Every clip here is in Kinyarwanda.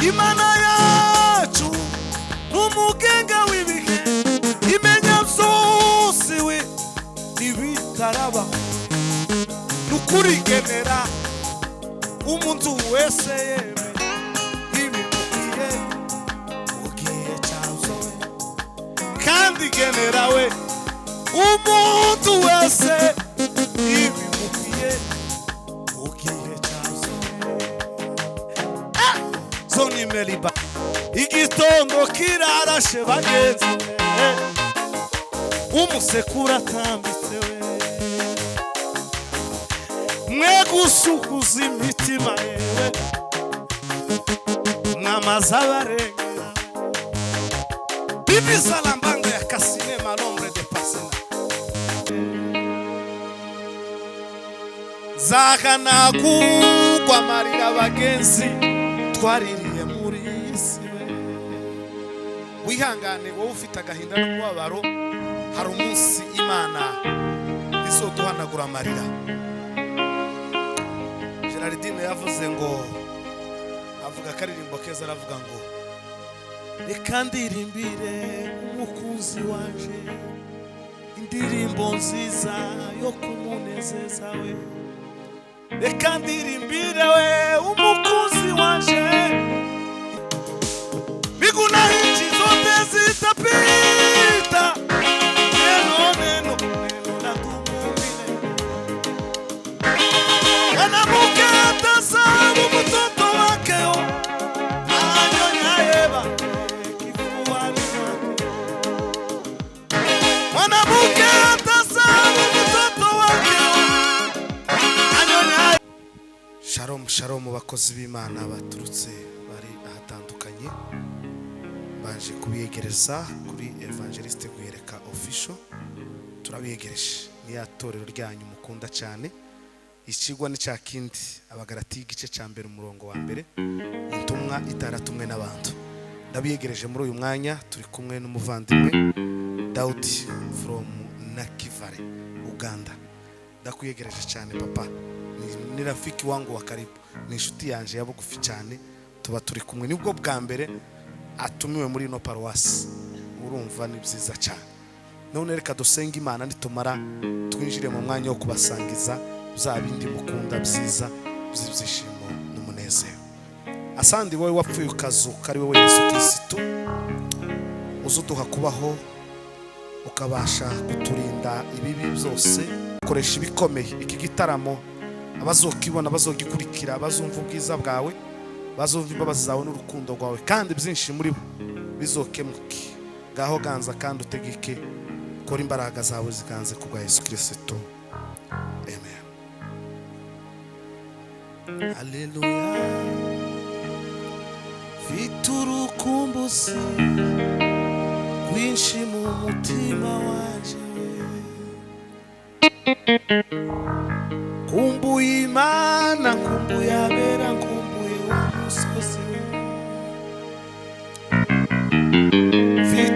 Imana yacu n'umugenga w'ibihe imenya byose we n'ibitaraba n'ukurigenera umuntu wese yeme ibimukwiye ugiye cyazo kandi genera we umuntu wese ibimukwiye ugiye cyazo zoni meliba igitondo kirarashe bagenzi umusekura atambitse we mwe gusukuza imitima yewe mwamaza barengera bibi salambanga ya kasine malombre de pasena zakanagugwa marira bagenzi twaririye muri isi wihangane wowe ufite agahinda n'umubabaro hari umunsi Imana izoduhanagura amarira. Gerardine yavuze ngo avuga karirimbo keza aravuga ngo reka ndirimbire umukunzi wanje indirimbo nziza yo kumunezeza we reka ndirimbire we umukunzi wanje biguna hichi zote zitapita neno na tumumine mwanamke atasabu mtoto wake yo anyonya Eva kifuani mwake mwanamke atasabu mtoto wake yo anyonya. Shalom shalom bakozi b'Imana baturutse bari ahatandukanye baje kubiyegereza kuri Evangeliste Guhereka Official. Turabiyegereje ni yatorero ryanyu mukunda cyane. Ikigwa ni cya kindi Abagalati igice cya mbere umurongo wa mbere intumwa itaratumwe n'abantu. Ndabiyegereje muri uyu mwanya turi kumwe n'umuvandimwe Daudi from Nakivale Uganda. Ndakuyegereje cyane papa, ni rafiki wangu wa karibu, ni inshuti yanje yabugufi cyane, tuba turi kumwe nibwo bwa mbere atumiwe muri no paruwasi. Urumva ni byiza cyane. None reka dusenga Imana nitumara twinjire mu mwanya wo kubasangiza uzabindi mukunda byiza by'ibyishimo n'umunezero. Asandi wowe wapfuye ukazuka ari wowe Yesu Kristo uzuduha kubaho ukabasha kuturinda ibibi byose. Koresha ibikomeye iki gitaramo abazokibona bazogikurikira abazumva ubwiza bwawe bazumva imbabazi zawe n'urukundo rwawe kandi byinshi muri bo bizokemuke. Gaho ganza kandi utegeke kora imbaraga zawe ziganze kubwa Yesu Kristo. Amen. Haleluya. Viturukumbuzi kwinshi mu mutima wanje kumbuye Imana kumbuye abera kumbuye wa musozi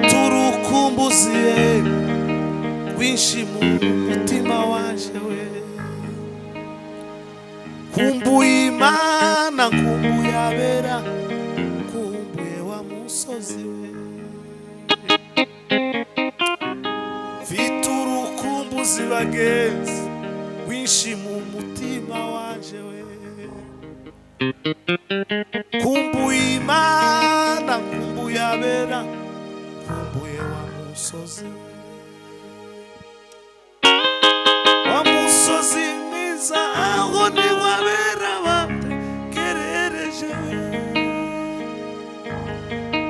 viturukumbuzi kwinshi mu mutima wanje we kumbuye Imana kumbuye abera kumbuye wa musozi we viturukumbuzi bagenzi kwinshi mu mutima wanje we kumbuye Imana kumbuye abera kumbuye wa musozi mwiza aho ni wabera bategerereje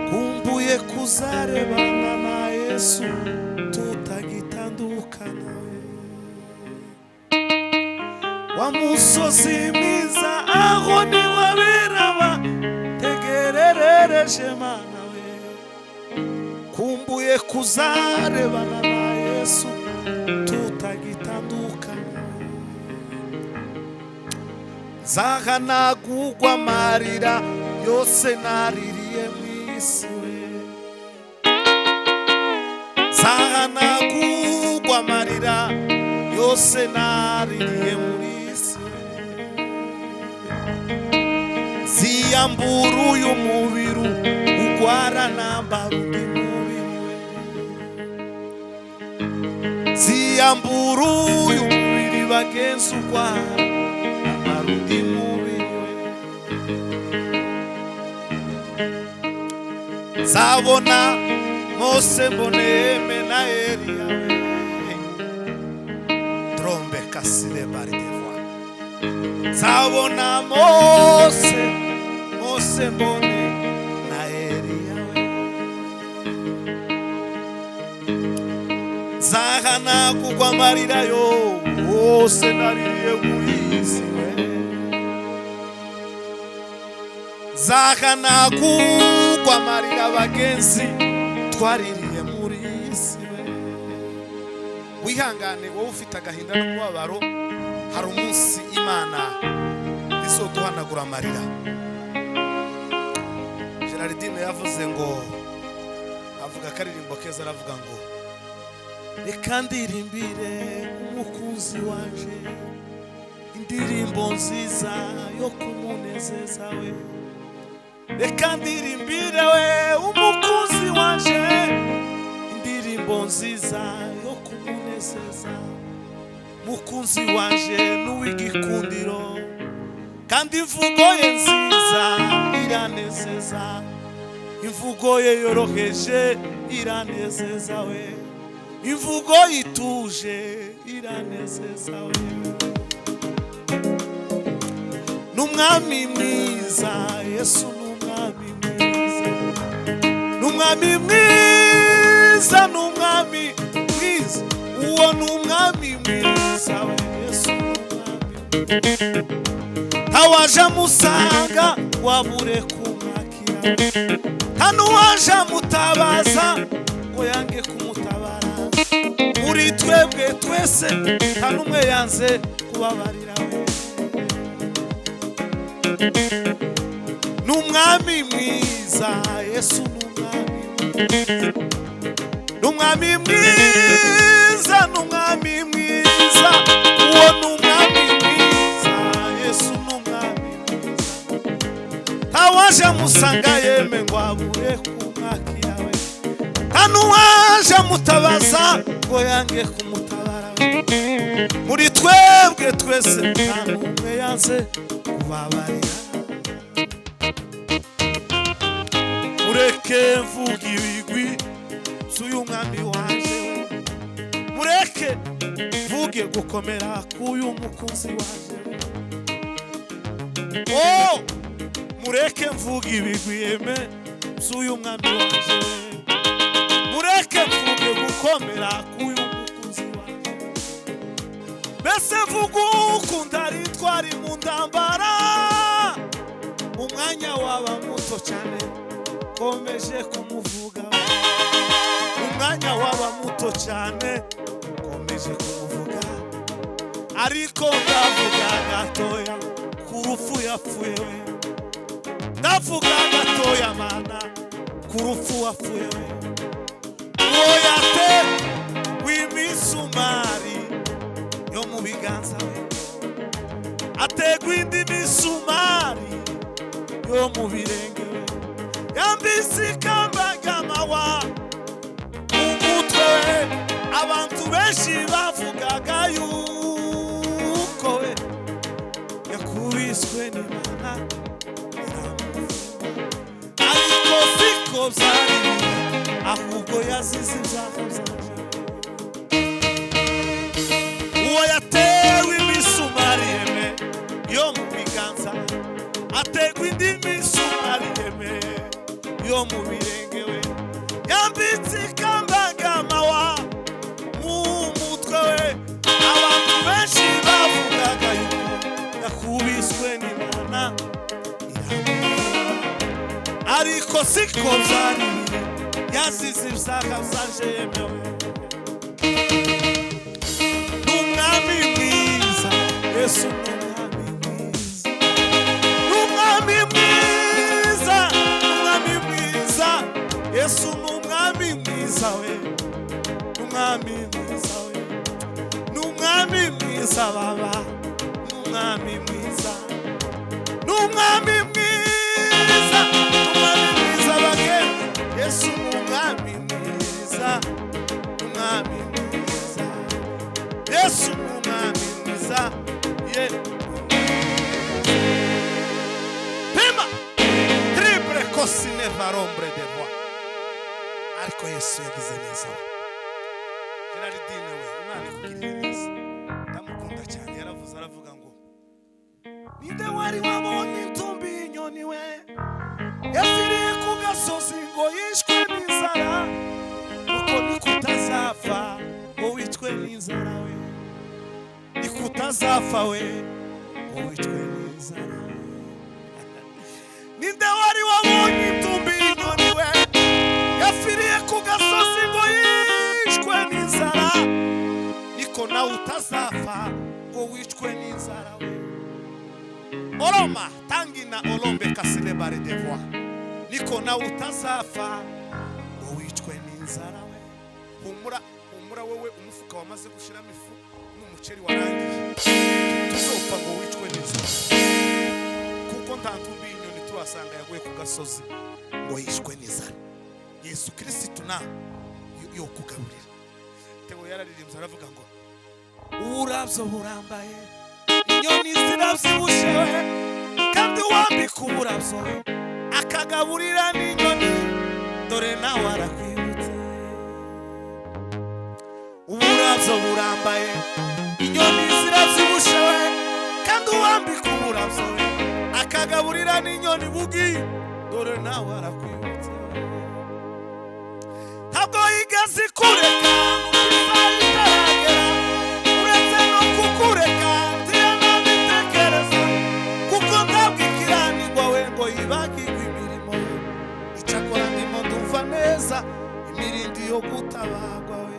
kumbuye kuzarebana na Yesu tutagitandukana wa musozi mwiza aho ni wabera bategerereje mana we kumbuye kuzarebana na Yesu tutagitandukana zahanagugwa marira yose naririye mwisi we zahanagugwa marira yose naririye mwisi ziyambura uyu yambura uyu mubiri bagenzi urwara undi mubiri nzabona Mose mboneme na Eliya trombe kasile bari devoir nzabona Mose mbone na Eliya nzahana kugwa amarira yose naririye muri isi nzahana kugwa amarira bagenzi twaririye muri isi wihangane wowe ufite agahinda n'umubabaro hari umunsi Imana izoduhanagura amarira. Gerardine yavuze ngo avuga akaririmbo keza aravuga ngo reka ndirimbire umukunzi wanje indirimbo nziza yo kumunezeza we reka ndirimbire we umukunzi wanje indirimbo nziza yo kumunezeza mukunzi wanje n'uw'igikundiro kandi imvugo ye nziza iranezeza imvugo ye yoroheje iranezeza we imvugo ituje iranezeza we n'umwami mwiza Yesu n'umwami mwiza n'umwami mwiza n'umwami mwiza uwo n'umwami mwiza we Yesu n'umwami ntawaje amusanga wabure kumwakira hano waje amutabaza ngo yange kumutabara muri twebwe twese nta n'umwe yanze kubabarira we n'umwami mwiza Yesu n'umwami mwiza n'umwami mwiza uwo n'umwami mwiza Yesu n'umwami mwiza ntawaje amusanga yeme ngo abure kumwakira we nta n'uwaje amutabaza ngo yange kumutabara we muri twebwe twese nta n'umwe yanze kubabarira mureke mvuga ibigwi z'uyu mwami wanje mureke mvuge gukomera k'uyu mukunzi wanje mureke mvuga ibigwi yeme z'uyu mwami wanje mureke mvuge gukomera k'uyu mukunzi wanje mbese mvuga ukunda ari twari mu ndambara umwanya waba muto cyane komeje kumuvuga umwanya waba muto cyane komeje kumuvuga ariko ndavuga gatoya ku rupfu yapfuye we ndavuga gatoya mana ku rupfu wapfuye we uwo yate w'imisumari yo mu biganza we ategwa indi misumari yo mu birenge we yambise ikamba ry'amahwa umutwe we abantu benshi bavugaga yuko we yakubiswe n'Imana ariko siko byari ahubwo yazize ibyaha byaje uwo yatewe imisumari yeme yo mu biganza ategwa indi misumari yeme yo mu birenge we yambitse ikamba ry'amahwa mu mutwe we abantu benshi bavugaga yuko yakubiswe n'Imana ariko siko byari yazize ibyaha byaje yemewe n'umwami mwiza Yesu n'umwami mwiza n'umwami mwiza n'umwami mwiza Yesu n'umwami mwiza we n'umwami mwiza we n'umwami mwiza baba n'umwami mwiza n'umwami mwiza n'umwami mwiza bagenzi Yesu n'umwami mwiza n'umwami mwiza kosine varombre de voi. Ariko Yesu yagize neza. Gerardine we Imana ikugirire neza. Ndamukunda cyane yaravuze aravuga ngo ninde wari wabonye intumbi y'inyoni we yafiriye ku gasozi ngo yishwe n'inzara kuko nikutazapfa ngo wicwe n'inzara we nikutazapfa we ngo wicwe n'inzara ninde wari wabonye intumbi y'inyoni we yafiriye ku gasozi ngo yishwe n'inzara niko nawe utazapfa ngo wicwe n'inzara we Oroma tangina olombe kasile bare de voi niko nawe utazapfa ngo wicwe n'inzara we humura wowe umufuka wamaze gushiramo ifu n'umuceri warangiye tuzopfa ngo wicwe n'inzara kuko ntantumbi inyoni turasanga yaguye ku gasozi ngo yishwe n'inzara Yesu Kristo na yo kugaburira Theo yararirimbye aravuga ngo uburavyo burambaye inyoni ziravyibushewe kandi wambika uburavyo akagaburira n'inyoni dore nawe arakwibutse uburavyo burambaye inyoni ziravyibushewe kandi wambika uburavyo akagaburira n'inyoni bugi dore nawe arakwibutse ntabwo yigeze kureka itaragera uretse no kukureka ntiyanabitekereza kuko ntabwo ikiranirwa we ngo yibagirwe imirimo icyakora ndimo ndumva neza imirindi yo gutabagwa we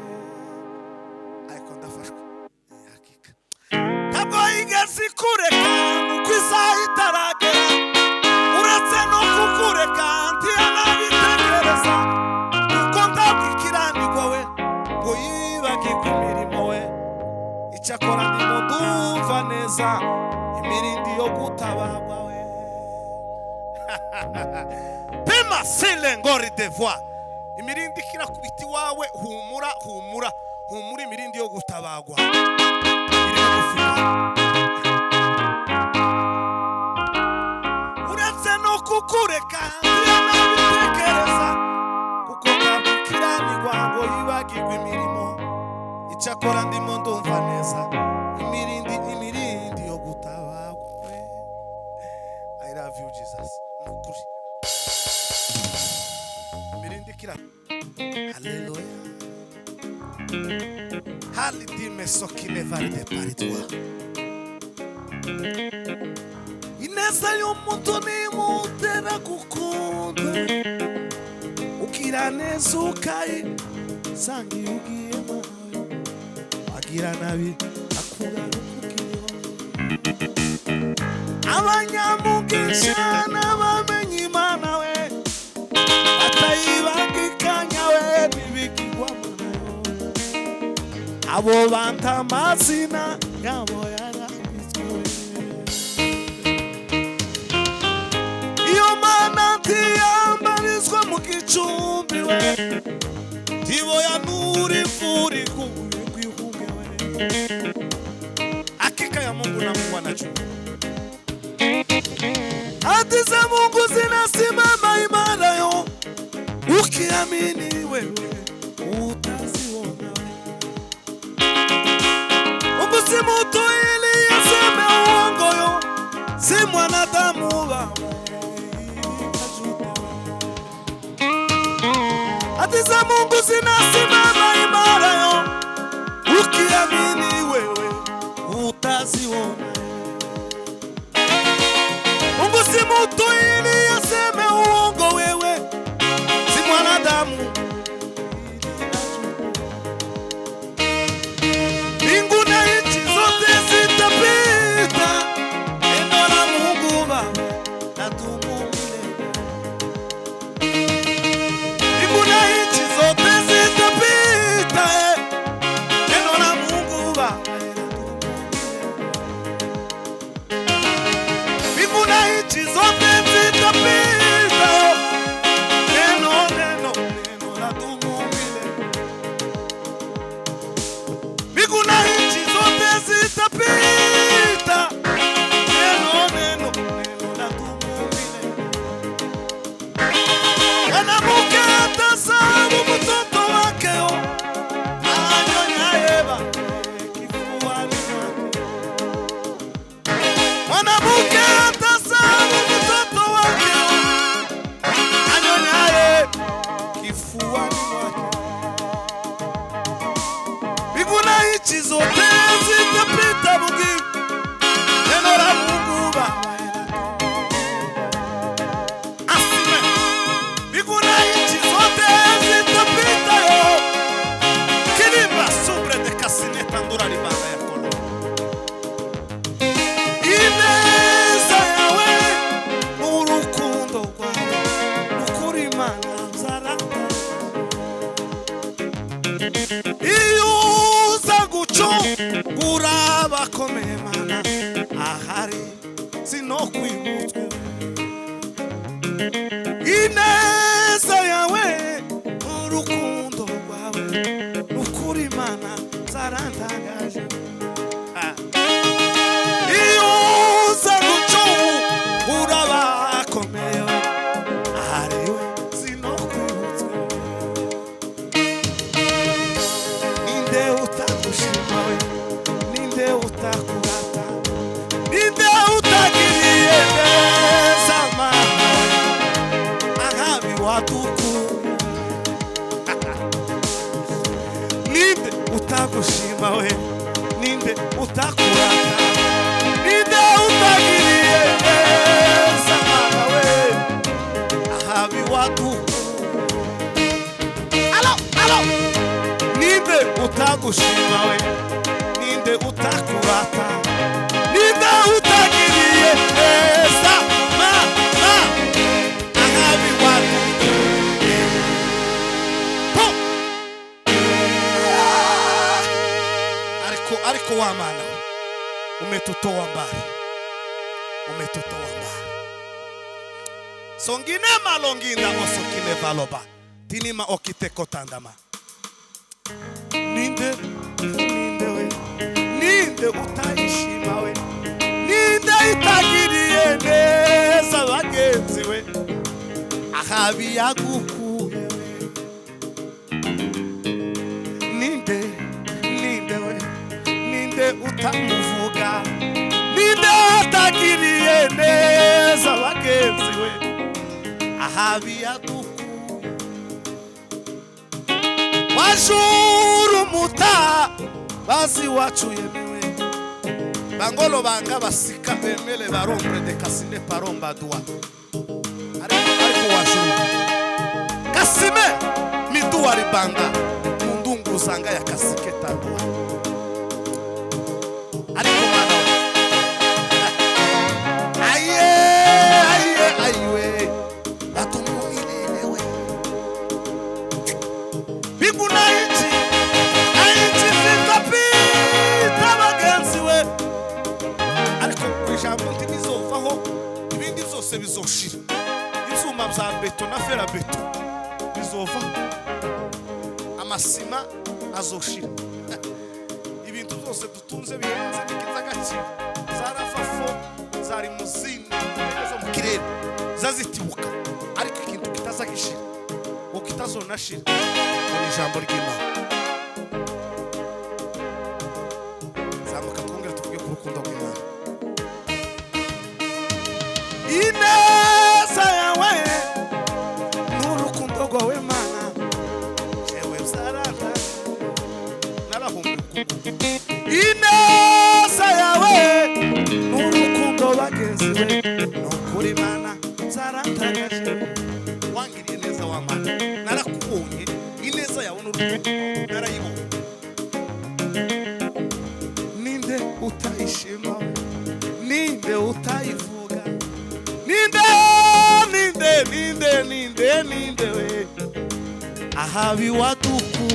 ariko ndafashwe hakika ntabwo yigeze kureka kuko isaha itaragera uretse no kukureka ntiyanabitekereza icyakora ndimo ndumva neza imirindi yo gutabagwa we pema sile ngori de voi imirindi kirakubita iwawe humura imirindi yo gutabagwa uretse no kukureka ntiyanabitekereza kuko ntabikiranirwa ngo yibagirwe imirimo icyakora ndimo ndumva neza imirindi yo gutabagwa we I love you Jesus nukuri imirindi kira haleluya halidime sokile valide paritwa ineza y'umuntu nimutera gukunda ukira neza ukayisanga iyo ugiyemo agira nabi akura ukiriho abanyamugisha n'abamenye Imana we batayibangikanya we bibigirwa nayo abo banta amazina yabo yaranditswe iyo Mana ntiyambarizwa mu gicumbi we tibo ya nuri furi hakika ya Mungu na Mungu anajua hadi za Mungu zinasimama imara yo ukiamini wewe utaziona Mungu si mtu ili aseme uongo yo si mwanadamu hadi za Mungu zinasimama imara yo ukiamini wewe utaziona Mungu si mtu ili aseme uongo wewe si mwanadamu mbingu na nchi zote zitapita neno la Mungu Baba ladumu milele mbingu na nchi zote zitapita neno la Mungu Baba mbingu na nchi zote zitapita zote zitapita bugi neno la Mungu Baba asime biguna nchi zote zitapita yo kilima sobre de kasine tandura libanga ya kolo ineza yawe urukundo rwawe ukuri mana zaraka iyuza gucungura bakomeye mana ahari sinokwibutswe ineza yawe urukundo rwawe ukuri mana zarandagaje iyuza gucungura bakomeye ahari sinokwibutswe ninde utagushima ninde utakurata ninde utagiriye neza mana ahabi waduku ninde utagushima ninde utakurata ninde utagiriye neza mana ahabi waduku alo ninde utagushima ninde utakurata ninde utagiriye neza mana ahabi waduku ariko wa mana umetutoa mbali songine malonginda osokine valoba tinima okiteko tandama ninde utayishima ninde itagiriye neza bagenzi ahabi yagukuye ninde utamuvuga ninde utagiriye neza bagenzi ahabi yagukuye wajuru muta bazi wacu yemewe bangolo banga basika bemele barombre de kasine paromba dua ariko wajuru kasime midua ribanga mundungu zanga ya kasike tadua ariko mana aye batumumilelewe biguna inchi zitapita bagenzi ariko kwijambo ntibizovaho ibindi byose bizoshira ivyuma vya beto na fera beto bizova amasima azoshira ibintu byose dutunze bihenze n'ikizagaciro zarafafo zari muzini zo mu kirere zazitibuka ariko ikintu kitazagishira ukitazonashira ni ijambo ry'Imana zamuka twongere tuvuge ku rukundo rw'Imana ineza yawe n'urukundo rwawe mana jewe zarara narahumbuka ineza yawe n'urukundo bagenzi n'ukuri mana zarantagaje wangiriye neza wa mana narakubonye ineza yawe n'urukundo narayibonye ninde utayishima ninde utayivuga ninde ahabi waduku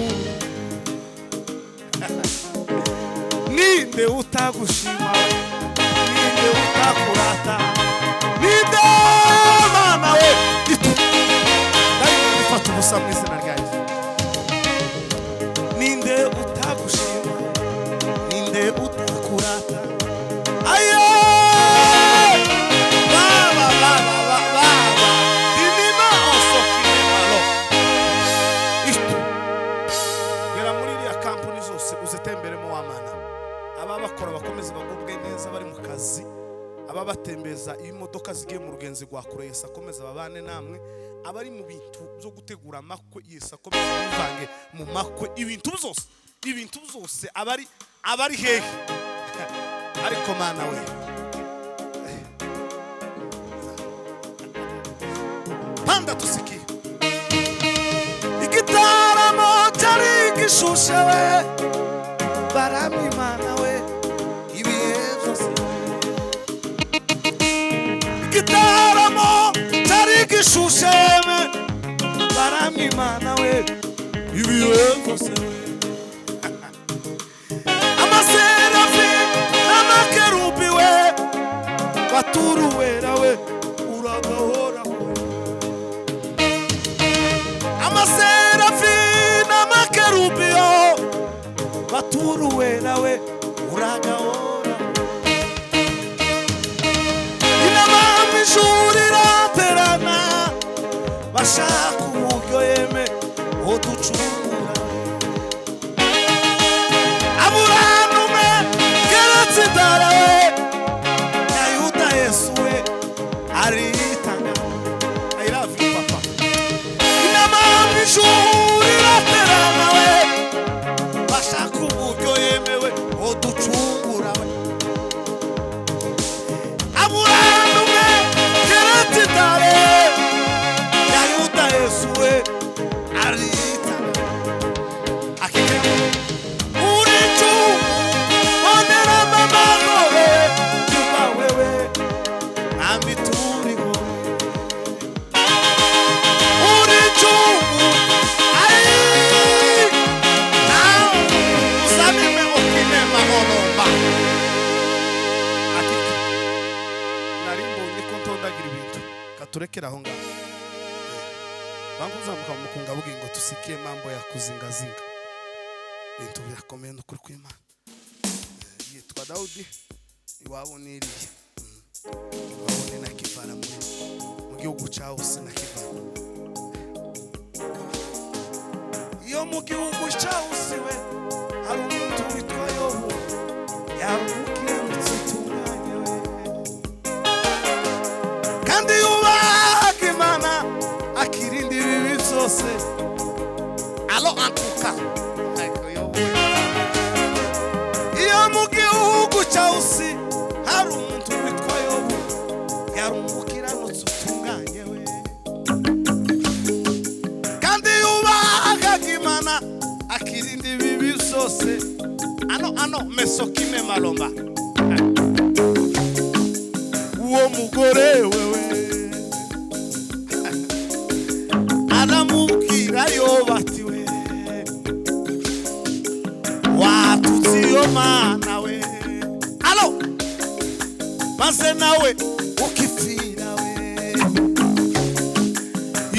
ninde utagushima ninde utakurata ninde mana itu ndabifata ubusa mu izina ryanjye ninde utagushima ninde utakurata ayo dinima osokine malo isto gera muri iriya kampani zose uzitemberemo wa mana ababakora bakomeza bagubwe neza bari mu kazi ababatembeza imodoka zigiye mu rugenzi rwa kure Yesu akomeza babane namwe abari mu bintu byo gutegura amakwe Yesu akomeza bivange mu makwe ibintu byose abari hehe ariko mana we panda tusikie igitaramo cyari gishushe we barami mana we ibihe byose igitaramo cyari gishushe barami mana we ibihe byose amaserafi n'amakerubi we baturuwera we uragahora amaserafi n'amakerubi yo baturuwera we uragahora inamami ijuru iraterana bashaka uburyo yeme uducungura aburanume keretse inzara we ya Yuda Yesu we aritanga. I love you papa. Inamami ijuru iraterana we bashaka uburyo yemewe uducungura we aburanume keretse inzara ya Yuda Yesu we aritanga. Akikemo uricu onera mama we kuba wewe amituriho uricu ai na usamime okine magolomba akika narimbo nikontondagira ibintu katurekera aho ngaho bangu zamuka mukunga bugingo tusikie mambo ya kuzingazinga bintu birakomeye n'ukuri kw'Imana. Yitwa Daudi iwabo niriye iwabo na kivana mu gihugu cyawo sina kivana iyo mu gihugu cyawo siwe hari umuntu witwa Yobu yarukiye mututunganye we kandi yubaha Imana akirinda ibibi byose alo antuka iyo mu gihugu cyose hari umuntu witwa Yobu yarumukiranutse utunganye we kandi yubaha Imana akirinda ibibi byose ano mesokime malomba uwo mugore wewe aramubwira Yobu ati we watutsi yo mana we alo maze nawe ukipfira we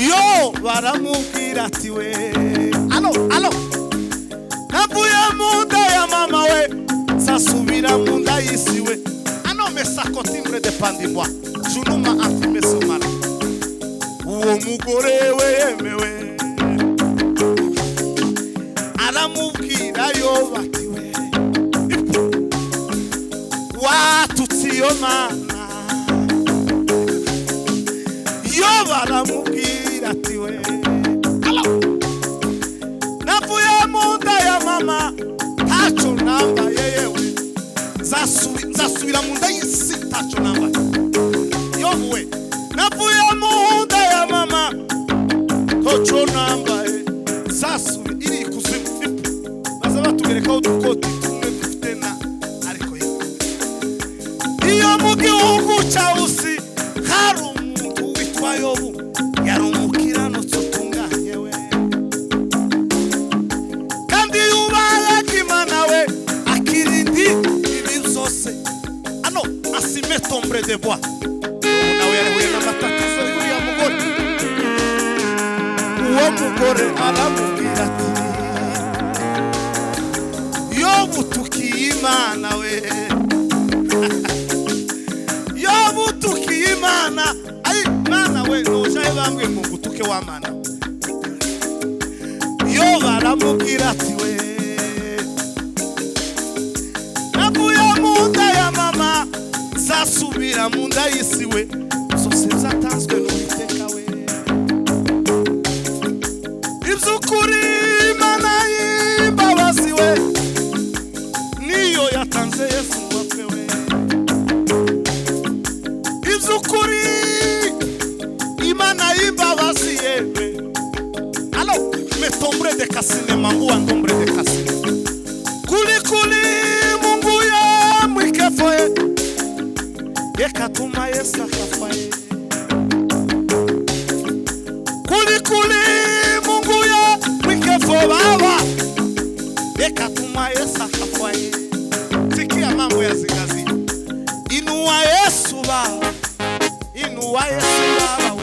yo baramubwira ati we alo navuye mu nda ya mama we sasubira mu nda y'isi we ano mesako timbre de pandimwa junuma antimesomara uwo mugore we yemewe aramubwira Yobu ati we watutsi yo mana Yobu aramubwira ati we navuye mu nda ya mama tacho nambaye yewe zasubira mu nda y'isi tacho nambaye Yobu we navuye mu nda ya mama tacho nambaye zasubira iri kuzimu baza batugereka udukoti tumwe dufite na ariko iyo mu gihugu cyose hari umuntu witwa Yobu yarumukiranutse utunganye we kandi yubaha Imana we akirindi ibi byose ano asime tombre de bois nawe yari na matatizo y'uriya mugore uwo mugore aramubwira ati Yobu tukiye Imana we Yobu tukiye Imana ai mana we nojaye bambwe mu gutuke wa mana Yobu aramubwira ati we navuye mu nda ya mama zasubira mu nda y'isi we zose zatanzwe n'Uwiteka we iby'ukuri Imana y'imbabazi we kasinema nguwa ndombre de kasine. Kuli Mungu ya mwikefoe. Yekatuma Yesu akafaye. Kuli Mungu ya mwikefoe baba. Yekatuma Yesu akafaye. Sikia mambo ya zingazi. Inua Yesu baba. Inua Yesu baba.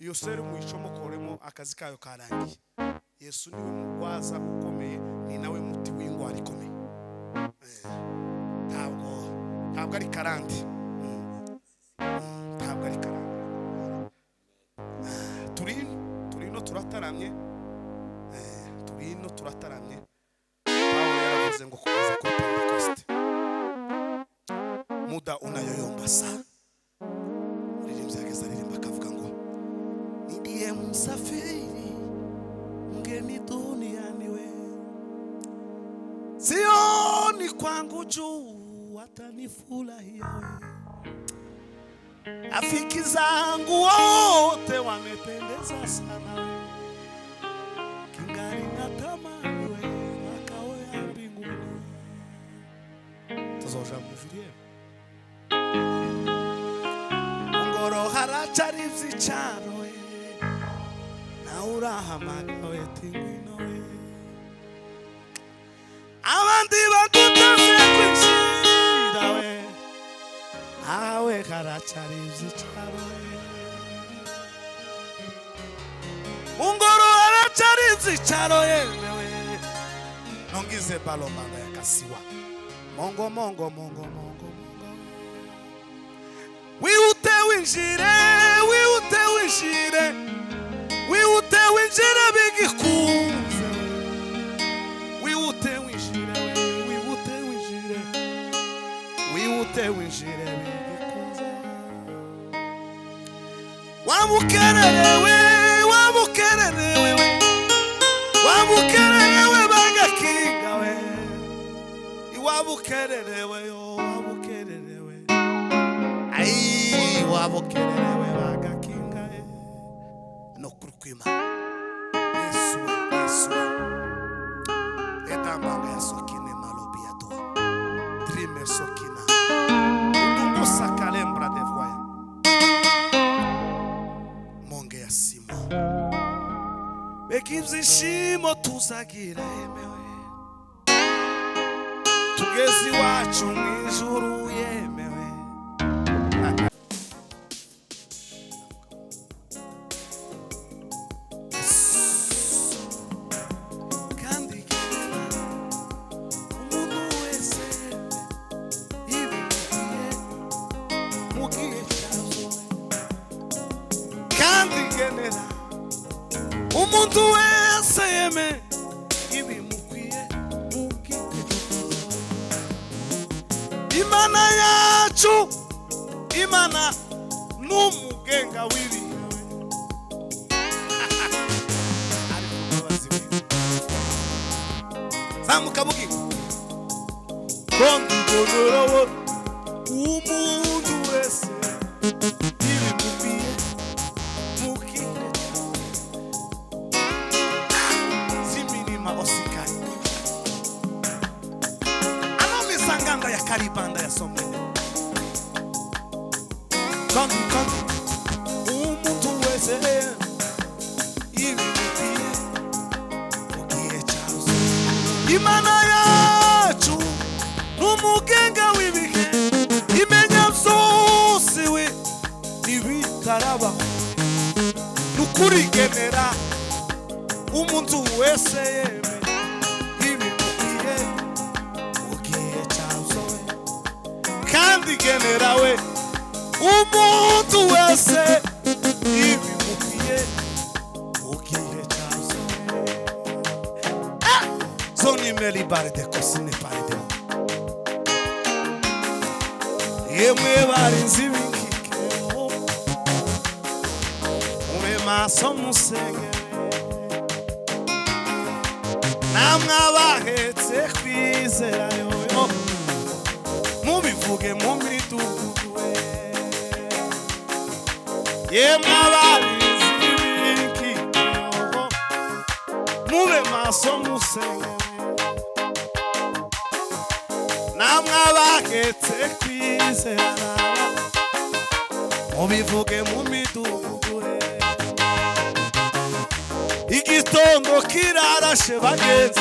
Iyo serumu icomokoremo akazi kayo karangiye. Yesu niwe mugwaza ukomeye, ni nawe muti w'ingwara ikomeye. Ntabwo ari karandi. Ntabwo ari karandi. Turino turataramye. Turino turataramye. Paulo yaravuze ngo kuza kuri Pentecost. Muda unayoyomba sana. Ndiye msafiri mgeni duniani we, sioni kwangu juu atanifurahia we, afiki zangu wote wamependeza sana we, kingali natamani we makao ya mbinguni. tuzoja mu ijuru. Ngoro haracari ivyicaro nawe urahamagawe tingwino abandi baguteze kwinjira we awe haracari ivyicaro Ngoro haracari ivyicaro yewe nongize balomanga yakasiwa mongo wiute winjire bigikunze wiute winjire bigikunze wamukererewe bagakinga we wabukererewe ai wabukererewe bagakinga no kurukwima Yesu etamanga yasokine malobia to trime sokina ndungu sakalembra de voya monge yasimo bekivzishimo tuzagira emewe tugezi wacu mwijuru yemewe kandi umuntu wese ibigiye mugiye cyazo kandi genera umuntu wese yeme ibimukwiye Imana yacu Imana n'umugenga w'ibihe zamuka bugingo kondi bonorowo umuntu wese ibimukwiye mukihe ziminima osikai sanganga ya karibanda ya somwe kondi umuntu wese ibimukwiye mugihe cyazo Imana yacu n'umugenga w'ibihe imenya byose we ibitaraba n'ukurigenera umuntu wese yeme ibimukwiye mugihe cyazo kandi genera we umuntu wese ibimukwiye mugihe cyazo zoni meli barde kosine parde yemwe barinzi bikike ume maso musenge namwe abahetse kwizera yoyo mubivuge mu midugudu yemwe abarinzi bikike mube maso musenge namwe abahetse kwizera mubivuge mu midugudu igitondo kirarashe bagenzi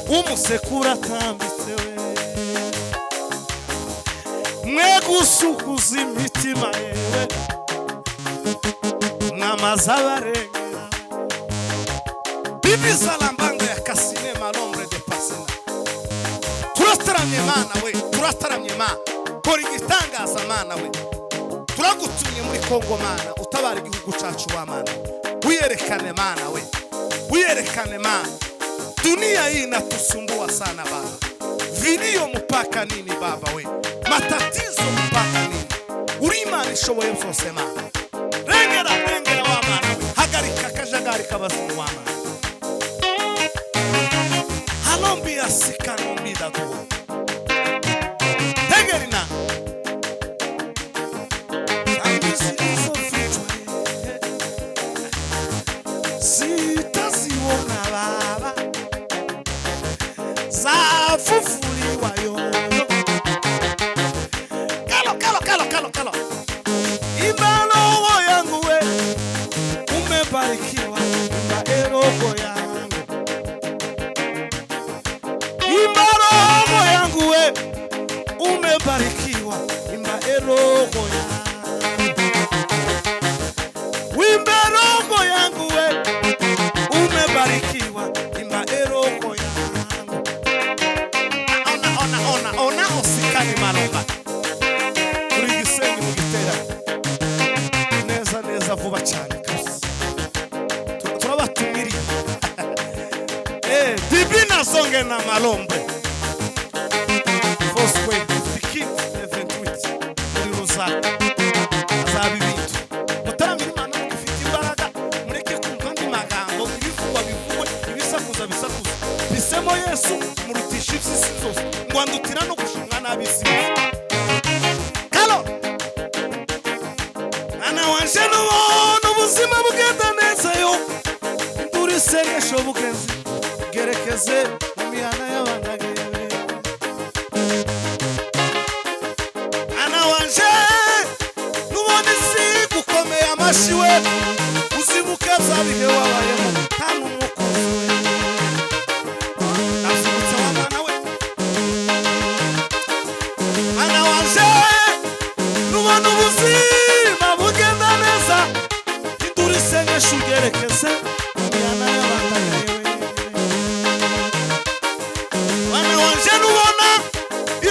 umusekura atambitse we mwe gusukuza imitima yewe mwamaza barengera bibi salambanga ya kasine malombre de pasena turataramye mana we turataramye mana kora igitangaza mana we turagutumye muri Kongo mana utabara igihugu cacu wa mana uyerekane mana we uyerekane mana dunia hii inatusumbua sana baba vilio mpaka nini baba we matatizo mpaka nini urimana ishoboye byose mana rengera wa mana hagarika kajagari kabazimu wa mana halombi asikano midatu tegerina zafufuliwa yo Dibina songe na malombe. Fosque dikit eventuit muri Rosario. Azabi bintu. Mutaramira Imana ifite imbaraga mureke kumva ndi magambo ibivugwa bivugwe ibisakuza bisakuza. Bisemo Yesu murutisha isi zose. Ngwandutira no gushimwa n'abisi. Kalo. Ana wanje no ubuzima bugenda neza yo. Turi sengesho bugenzi. Gerekeze mu mihana y'abandagebe. Ana wanje nubona isi gukomeye amashi we uzibuka zabihe wabayemo nta n'umukozi we azibutsa w'abana we. Ana wanje nubona ubuzima bugenda neza hindura isengesho ugerekeze mu mihana y'abandagebe.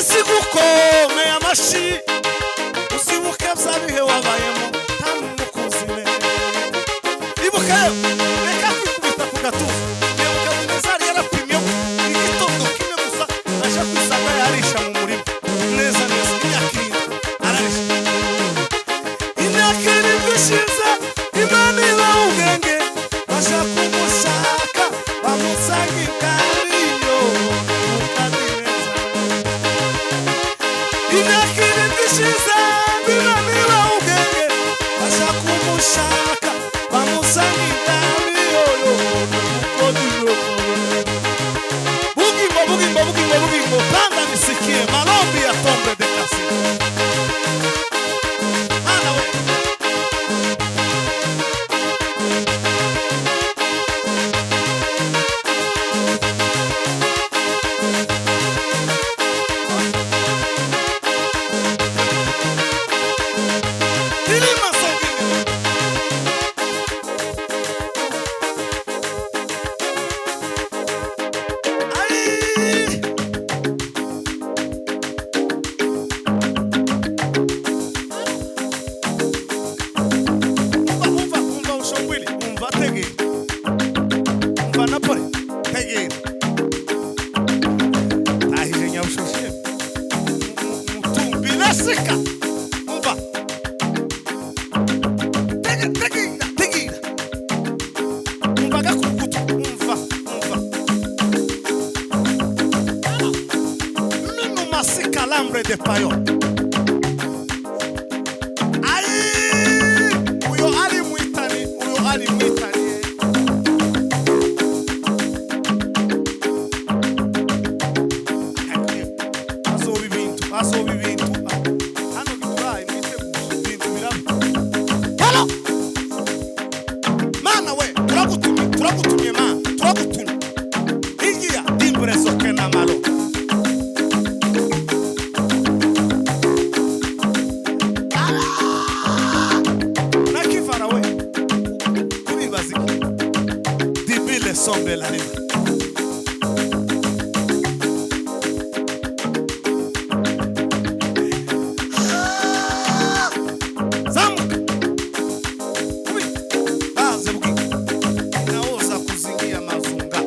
Isi gukomeye amashi uzibuke byabihe wabayemo nta n'umukozi we. Ibuka reka kwikubita ku gatuza ibuka Bunezari yarapimye igitondo kimwe gusa aje kwisanga yarisha mu murima neza neza imyaka irindwi ararisha. Imyaka irindwi ishize Imana ibaha ubwenge baja kumushaka bamusanga ingariyo ukabineza. Imyaka irindwi ishize Imana ibaha ubwenge baja kumushaka bamusanga ingariyo ukabineza. Bugimbo panda nisikie malombi ya tombe de kasi. Ana we calambre de payo. Uyo ali mwitani. Azobi bintu. Hano gituraye mwite bintu biraba. Hello. Mana we, turagutumye mana. Turagutumye. Ingia impreso kena malo. Sombre la riva. Zamuka. Baze buki. Naoza kuzingia mazunga.